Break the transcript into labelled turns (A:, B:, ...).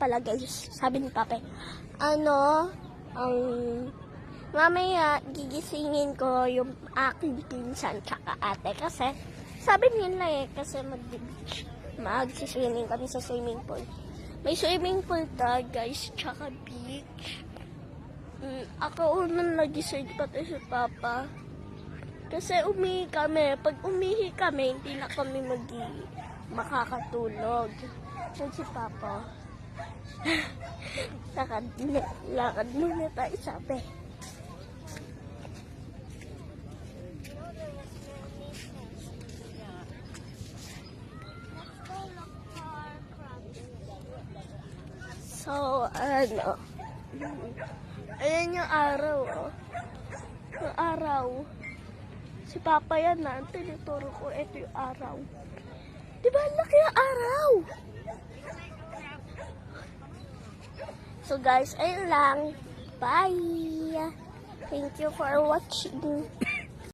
A: pala guys, sabi ni Papa, mamaya gigisingin ko yung aking pinsan tsaka ate kasi sabi nila kasi mag-beach, mag-swimming kami sa swimming pool. May swimming pool ta guys tsaka beach. Ako unang nagising pati si Papa kasi umihi kami. Pag umihi kami hindi na kami makakatulog. Yan si Papa. Lakad muna tayo sabi. So, ayan yung araw, oh. Yung araw. Si Papa yan na, tinuturo ko, ito yung araw. Diba, laki yung araw? So guys, ayun lang. Bye! Thank you for watching.